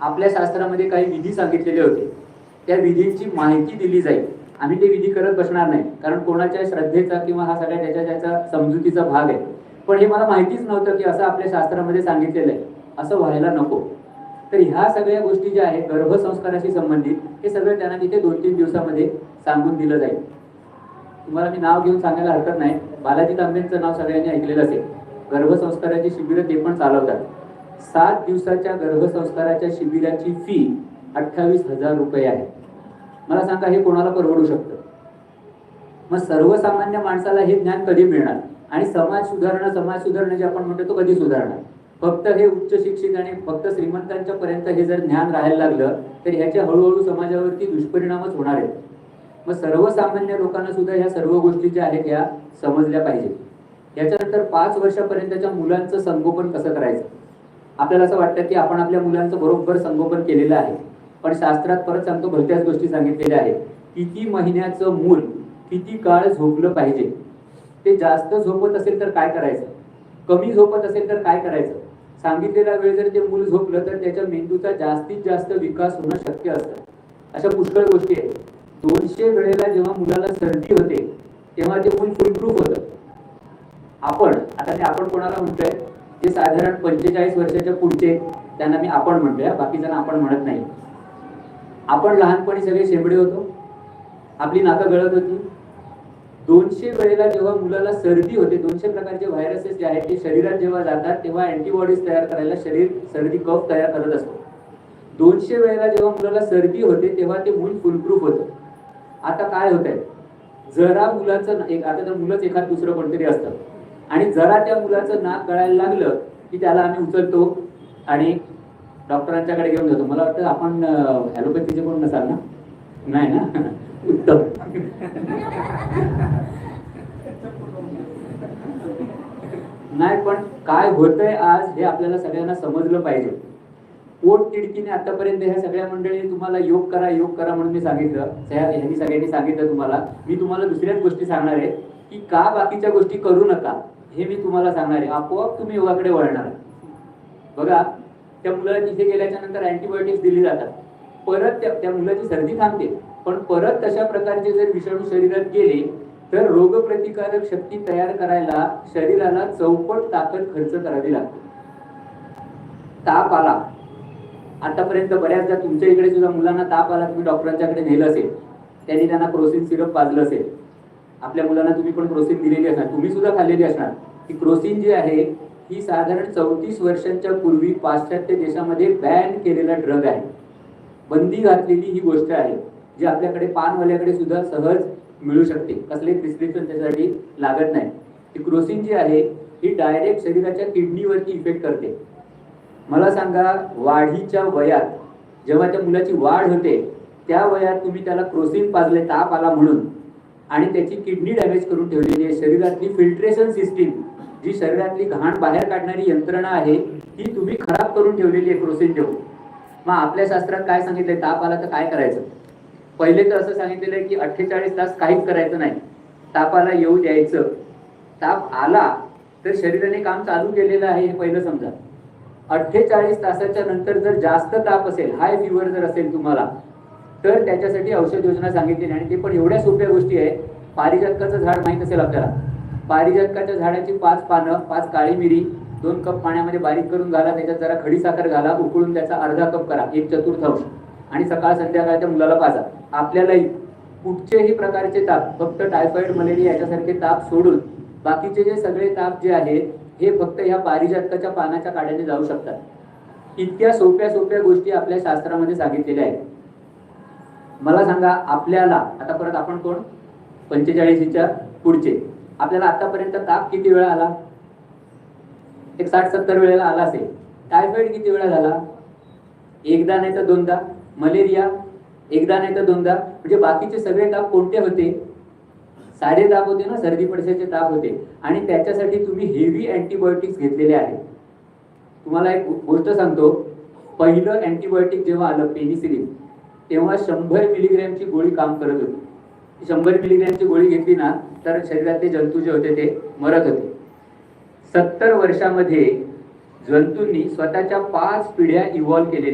आपल्या शास्त्रामध्ये काही विधी सांगितलेले होते, त्या विधींची माहिती दिली जाईल. आम्ही ते विधी करत बसणार नाही, कारण कोणाच्या श्रद्धेचा किंवा हा सगळ्या त्याच्या समजुतीचा भाग आहे. पण हे मला माहितीच नव्हतं की असं आपल्या शास्त्रामध्ये सांगितलेलं आहे. असं व्हायला नको. तर ह्या सगळ्या गोष्टी ज्या आहेत गर्भसंस्काराशी संबंधित, हे सगळं त्यांना तिथे 2-3 दिवसामध्ये सांगून दिलं जाईल. तुम्हाला मी नाव घेऊन सांगायला हरकत नाही, बालाजी तांबेंचं नाव सगळ्यांनी ऐकलेलं असेल. गर्भसंस्काराची शिबिरं ते पण चालवतात. 7 दिवसाच्या गर्भसंस्काराच्या शिबिराची फी 28,000 रुपये आहे. मला सांगा, हे कोणाला परवडू शकतं? मग सर्वसामान्य माणसाला हे ज्ञान कधी मिळणार? आणि समाज सुधारणा जे आपण म्हणतो तो कधी सुधारणार? फक्त हे उच्च शिक्षित आणि फक्त श्रीमंतांच्या पर्यंत हे जर ज्ञान राहायला लागलं तर ह्याचे हळूहळू समाजावरती दुष्परिणामच होणार आहेत. मग सर्वसामान्य लोकांना सुद्धा ह्या सर्व गोष्टी ज्या आहेत ह्या समजल्या पाहिजे. याच्यानंतर 5 वर्षापर्यंतच्या मुलांचं संगोपन कसं करायचं? आपल्याला असं वाटतं की आपण आपल्या मुलांचं बरोबर संगोपन केलेलं आहे, पण शास्त्रात परत सांगतो भलत्याच गोष्टी सांगितलेल्या आहेत. किती महिन्याचं मूल किती काळ झोपलं पाहिजे? ते जास्त झोपत असेल तर काय करायचं? कमी झोपत असेल तर काय करायचं? सांगितलेला वेळ जर ते मूल झोपलं तर त्याच्या मेंदूचा जास्तीत जास्त विकास होणं शक्य असतं. अशा पुष्कळ गोष्टी आहेत. 200 वेळेला जेव्हा मुलाला सर्दी होते तेव्हा ते मूल फुलप्रूफ होतं. आपण कोणाला म्हणतोय? जे साधारण 45 वर्षाच्या पुढचे त्यांना मी आपण म्हणतोय, बाकी जण आपण म्हणत नाही. आपण लहानपणी सगळे शेंबडे होतो, आपली नाकं गळत होती. 200 वेळेला जेव्हा मुलाला सर्दी होते, 200 प्रकारचे व्हायरसेस जे आहेत ते शरीरात जेव्हा जातात तेव्हा अँटीबॉडीज तयार करायला शरीर सर्दी कफ तयार करत असतो. 200 वेळेला जेव्हा मुलाला सर्दी होते तेव्हा ते मूल फुलप्रूफ होतं. आता काय होतंय? जरा मुलाचं आता तर मुलंच एखाद दुसरं कोणतरी असतं आणि जरा त्या मुलाचं नाक गळायला लागलं की त्याला आम्ही उचलतो आणि डॉक्टरांच्याकडे घेऊन जातो. मला वाटतं आपण ॲलोपॅथीचे कोण नसाल ना? नाही ना? उत्तम. नाही, पण काय होतंय आज हे आपल्याला सगळ्यांना समजलं पाहिजे. पोट तिडकीने आतापर्यंत ह्या सगळ्या मंडळींनी तुम्हाला योग करा म्हणून मी सांगितलं. ह्यांनी सगळ्यांनी सांगितलं तुम्हाला. मी तुम्हाला दुसऱ्याच गोष्टी सांगणार आहे की का बाकीच्या गोष्टी करू नका हे मी तुम्हाला सांगणार आहे. आपोआप तुम्ही योगाकडे वळणार. बघा, त्या मुलाला तिथे गेल्याच्या नंतर अँटीबायोटिक्स दिली जातात. परत त्या मुलाची सर्दी थांबते, पण परत तशा प्रकारचे जर विषाणू शरीरात गेले तर रोगप्रतिकारक शक्ती तयार करायला शरीराला चौपट ताकद खर्च करावी लागते. ताप आला, आतापर्यंत बऱ्याचदा तुमच्या इकडे सुद्धा मुलांना ताप आला, तुम्ही डॉक्टरांच्याकडे नेलं असेल, त्यांनी त्यांना क्रोसिन सिरप पाजलं असेल. आपल्या मुलांना तुम्ही पण क्रोसिन दिलेली असणार, तुम्ही सुद्धा खाल्लेली असणार. ही क्रोसिन जी आहे ही साधारण 34 वर्षांच्या पूर्वी पाश्चात्य देशामध्ये बॅन केलेला ड्रग आहे. बंदी घातलेली ही गोष्ट आहे, जी आपल्याकडे पानवाल्याकडे सुद्धा सहज मिळू शकते. कसले प्रिस्क्रिप्शन त्यासाठी लागत नाही. ही क्रोसिन जी आहे ही डायरेक्ट शरीराच्या किडनीवरती इफेक्ट करते. मला सांगा, वाढीच्या वयात जेव्हा त्या मुलाची वाढ होते त्या वयात तुम्ही त्याला क्रोसिन पाजले ताप आला म्हणून, आणि त्याची किडनी डॅमेज करून ठेवलेली आहे. शरीरातली फिल्ट्रेशन सिस्टीम, जी शरीरातली घाण बाहेर काढणारी यंत्रणा आहे, ती तुम्ही खराब करून ठेवलेली आहे क्रोसिन देऊन. मग आपल्या शास्त्रात काय सांगितलंय? ताप आला तर काय करायचं? पहिले तर असं सांगितलेलं आहे की 48 तास काहीच करायचं नाही, तापाला येऊ द्यायचं. ताप आला तर शरीराने काम चालू केलेलं आहे हे पहिलं समजा. 48 तासाच्या नंतर जर जास्त ताप असेल, हाय फिवर जर असेल तुम्हाला, तर त्याच्यासाठी औषध योजना सांगितली. आणि ते पण एवढ्या सोप्या गोष्टी आहे. पारिजातकाचं झाड माहित असेल आपल्याला. पारिजातकाच्या झाडाची 5 पानं, 5 काळी मिरी 2 कप पाण्यामध्ये बारीक करून घाला, त्याच्यात जरा खडीसाखर घाला, उकळून त्याचा अर्धा कप करा, 1/4 आणि सकाळ संध्याकाळ त्या मुलाला पाजा. आपल्यालाही कुठचेही प्रकारचे ताप, फक्त टायफॉइड मलेरिया याच्यासारखे ताप सोडून बाकीचे जे सगळे ताप जे आहेत हे फक्त ह्या पारिजातकाच्या पानाच्या काड्याने जाऊ शकतात. इतक्या सोप्या गोष्टी आपल्या शास्त्रामध्ये सांगितलेल्या आहेत. मला सांगा, आपल्याला आता परत आपण कोण 45च्या पुढचे, आपल्याला आतापर्यंत ताप किती वेळा आला? एक 60-70 वेळेला आला असेल. टायफॉइड किती वेळा झाला? एकदा नाही तर दोनदा. मलेरिया एकदा नाही तर दोनदा. म्हणजे बाकीचे सगळे ताप कोणते होते? साधे ताप होते ना, सर्दी पडशाचे ताप होते. आणि त्याच्यासाठी तुम्ही हेवी अँटीबायोटिक्स घेतलेले आहेत. तुम्हाला एक गोष्ट सांगतो, पहिलं अँटीबायोटिक जेव्हा आलं पेनिसिलिन, तेव्हा 100 मिलीग्रॅमची गोळी काम करत होती. 100 मिलीग्रॅमची गोळी घेतली ना तर शरीरातले जंतू जे होते ते मरत होते. 70 वर्षामध्ये जंतूंनी स्वतःच्या 5 पिढ्या इव्हॉल्व केलेल्या.